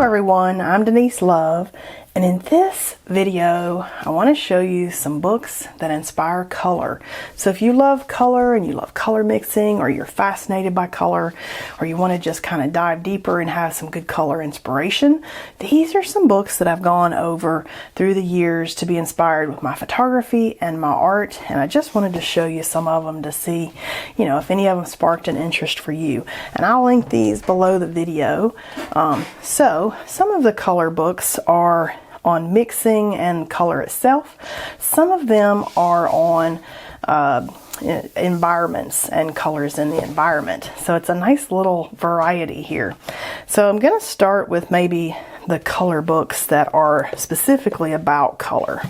everyone, I'm Denise Love, and in this video I want to show you some books that inspire color. So if you love color and you love color mixing, or you're fascinated by color, or you want to just kind of dive deeper and have some good color inspiration, these are some books that I've gone over through the years to be inspired with my photography and my art, and I just wanted to show you some of them to see, if any of them sparked an interest for you. And I'll link these below the video. So some of the color books are on mixing and color itself. Some of them are on environments and colors in the environment. So it's a nice little variety here. So I'm going to start with maybe the color books that are specifically about color.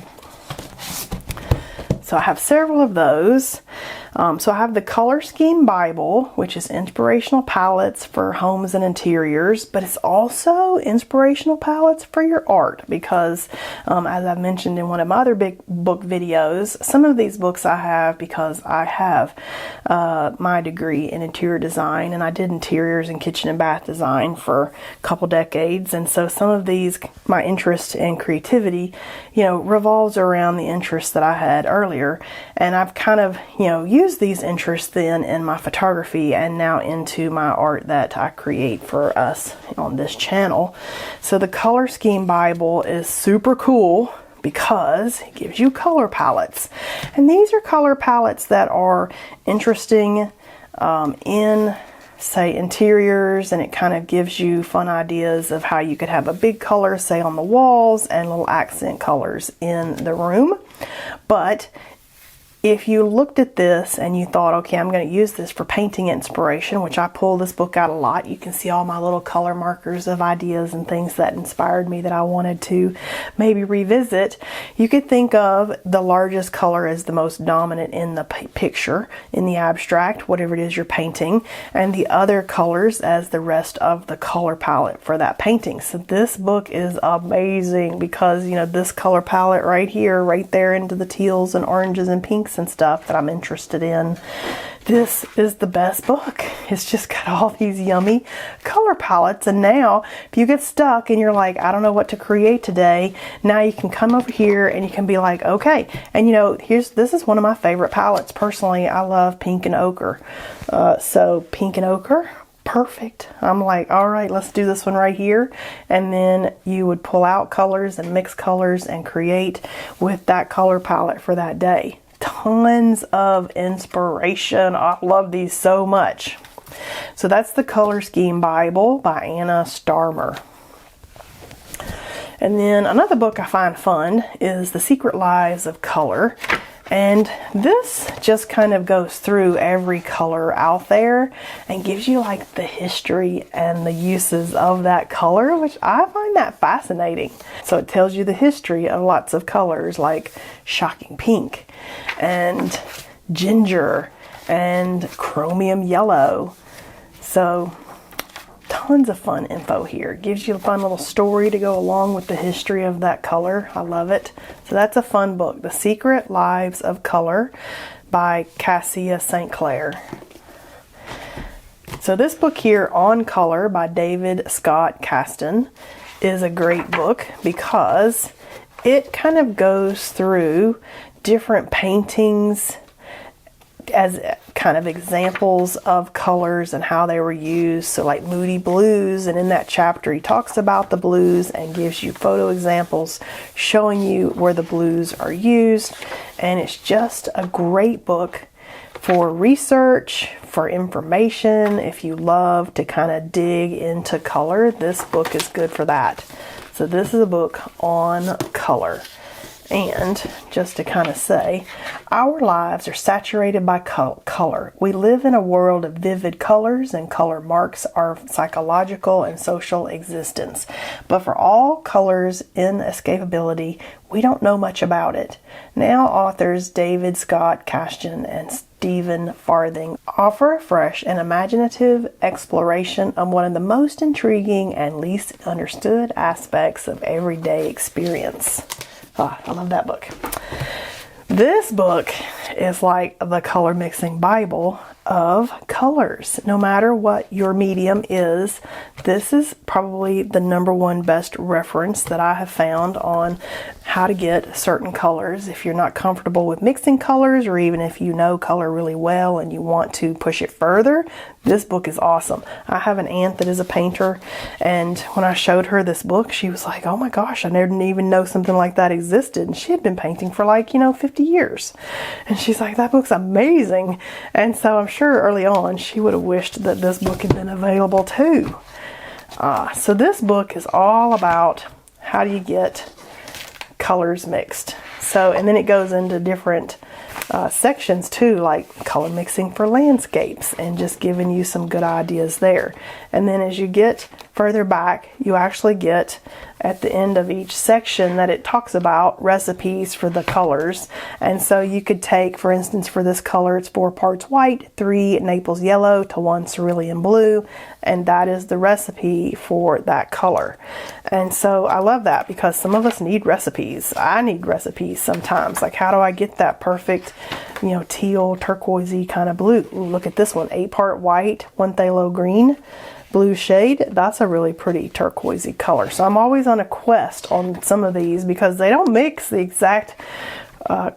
So I have several of those. So I have the Color Scheme Bible, which is inspirational palettes for homes and interiors, but it's also inspirational palettes for your art because, as I mentioned in one of my other big book videos, some of these books I have because I have my degree in interior design, and I did interiors and kitchen and bath design for a couple decades, and so some of these, my interest in creativity, revolves around the interests that I had earlier, and I've kind of, used these interests then in my photography and now into my art that I create for us on this channel. So the Color Scheme Bible is super cool because it gives you color palettes, and these are color palettes that are interesting in, say, interiors, and it kind of gives you fun ideas of how you could have a big color, say, on the walls and little accent colors in the room. But if you looked at this and you thought, okay, I'm going to use this for painting inspiration, which I pull this book out a lot. You can see all my little color markers of ideas and things that inspired me that I wanted to maybe revisit. You could think of the largest color as the most dominant in the picture, in the abstract, whatever it is you're painting, and the other colors as the rest of the color palette for that painting. So this book is amazing because, this color palette right here, right there into the teals and oranges and pinks and stuff that I'm interested in. This is the best book. It's just got all these yummy color palettes, and now if you get stuck and you're like, I don't know what to create today, now you can come over here and you can be like, okay. And this is one of my favorite palettes. Personally, I love pink and ochre. So pink and ochre, perfect. I'm like, all right, let's do this one right here. And then you would pull out colors and mix colors and create with that color palette for that day. Tons of inspiration. I love these so much. So that's the Color Scheme Bible by Anna Starmer. And then another book I find fun is The Secret Lives of Color. And this just kind of goes through every color out there and gives you like the history and the uses of that color, which I find that fascinating. So it tells you the history of lots of colors like shocking pink and ginger and chromium yellow. So tons of fun info here. It gives you a fun little story to go along with the history of that color. I love it. So that's a fun book, The Secret Lives of Color by Cassia St. Clair. So this book here, On Color by David Scott Kasten, is a great book because it kind of goes through different paintings as kind of examples of colors and how they were used. So like Moody Blues, and in that chapter he talks about the blues and gives you photo examples showing you where the blues are used. And it's just a great book for research, for information. If you love to kind of dig into color, this book is good for that. So this is a book on color. And just to kind of say, our lives are saturated by color. We live in a world of vivid colors, and color marks our psychological and social existence. But for all colors inescapability, we don't know much about it. Now authors David Scott Kasten and Stephen Farthing offer a fresh and imaginative exploration of one of the most intriguing and least understood aspects of everyday experience. I love that book. This book is like the color mixing Bible of colors. No matter what your medium is, this is probably the #1 best reference that I have found on how to get certain colors. If you're not comfortable with mixing colors, or even if you know color really well and you want to push it further, this book is awesome. I have an aunt that is a painter, and when I showed her this book, she was like, oh my gosh, I didn't even know something like that existed. And she had been painting for like, 50 years. And she's like, that book's amazing. And so I'm sure early on she would have wished that this book had been available too. So this book is all about how do you get colors mixed. So, and then it goes into different sections too, like color mixing for landscapes, and just giving you some good ideas there. And then as you get further back, you actually get at the end of each section that it talks about recipes for the colors. And so you could take, for instance, for this color, it's 4 parts white, 3 Naples yellow to 1 cerulean blue, and that is the recipe for that color. And so I love that, because some of us need recipes. I need recipes sometimes. Like, how do I get that perfect, teal, turquoisey kind of blue? Ooh, look at this one, 8-part white, 1 phthalo green, blue shade. That's a really pretty turquoisey color. So I'm always on a quest on some of these, because they don't mix the exact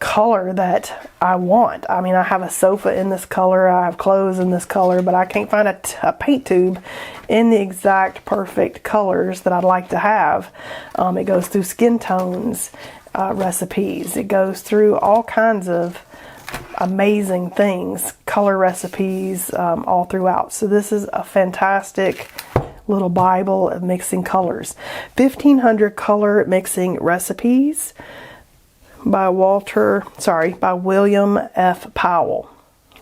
color that I want. I mean, I have a sofa in this color, I have clothes in this color, but I can't find a paint tube in the exact perfect colors that I'd like to have. It goes through skin tones, recipes. It goes through all kinds of amazing things, color recipes, all throughout. So this is a fantastic little Bible of mixing colors. 1,500 color mixing recipes by William F. Powell.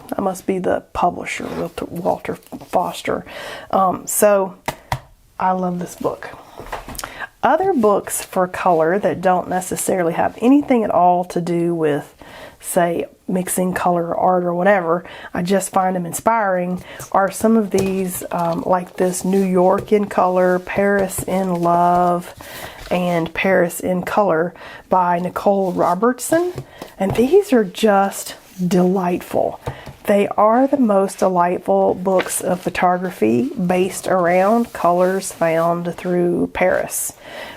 That must be the publisher, Walter Foster. So I love this book. Other books for color that don't necessarily have anything at all to do with, say, mixing color or art or whatever, I just find them inspiring, are some of these, like this New York in Color, Paris in Love, and Paris in Color by Nicole Robertson. And these are just delightful. They are the most delightful books of photography based around colors found through Paris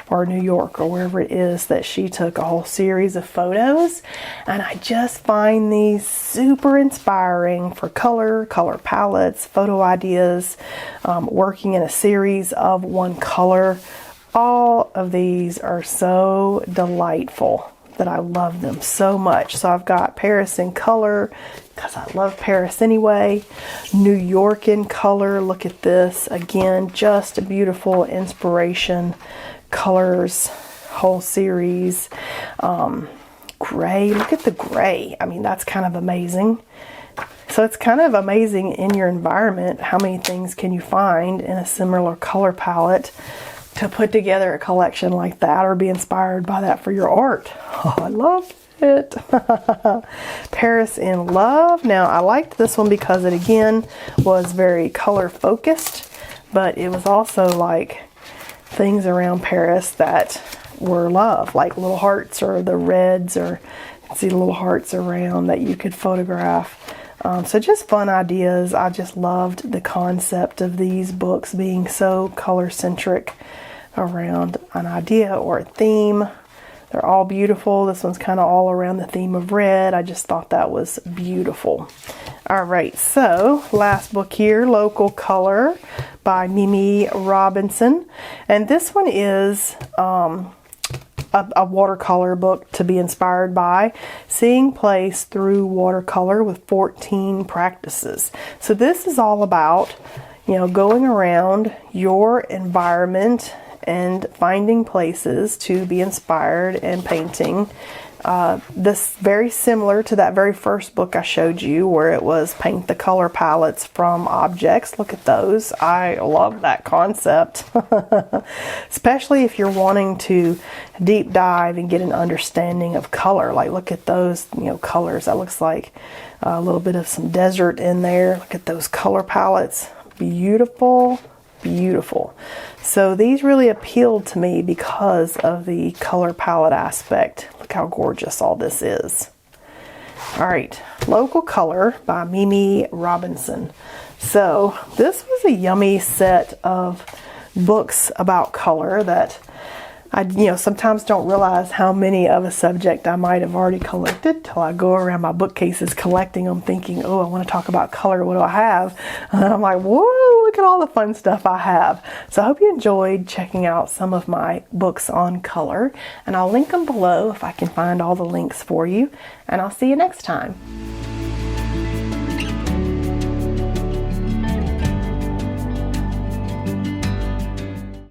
or New York or wherever it is that she took a whole series of photos. And I just find these super inspiring for color palettes, photo ideas, working in a series of one color. All of these are so delightful that I love them so much. So I've got Paris in Color, because I love Paris anyway. New York in Color, look at this. Again, just a beautiful inspiration. Colors, whole series. Gray, look at the gray. I mean, that's kind of amazing. So it's kind of amazing in your environment, how many things can you find in a similar color palette to put together a collection like that, or be inspired by that for your art. Oh, I love it. Paris in Love. Now, I liked this one because it again was very color focused, but it was also like things around Paris that were love, like little hearts or the reds, or see the little hearts around that you could photograph. So just fun ideas. I just loved the concept of these books being so color centric around an idea or a theme. They're all beautiful. This one's kind of all around the theme of red. I just thought that was beautiful. All right, so last book here, Local Color by Mimi Robinson. And this one is a watercolor book to be inspired by, seeing place through watercolor with 14 practices. So this is all about, going around your environment and finding places to be inspired and painting. This very similar to that very first book I showed you, where it was paint the color palettes from objects. Look at those. I love that concept. Especially if you're wanting to deep dive and get an understanding of color. Like, look at those, colors. That looks like a little bit of some desert in there. Look at those color palettes. Beautiful. Beautiful. So these really appealed to me because of the color palette aspect. Look how gorgeous all this is. All right, Local Color by Mimi Robinson. So this was a yummy set of books about color that I sometimes don't realize how many of a subject I might have already collected till I go around my bookcases collecting them, thinking, oh, I want to talk about color. What do I have? And I'm like, whoa, look at all the fun stuff I have. So I hope you enjoyed checking out some of my books on color, and I'll link them below if I can find all the links for you, and I'll see you next time.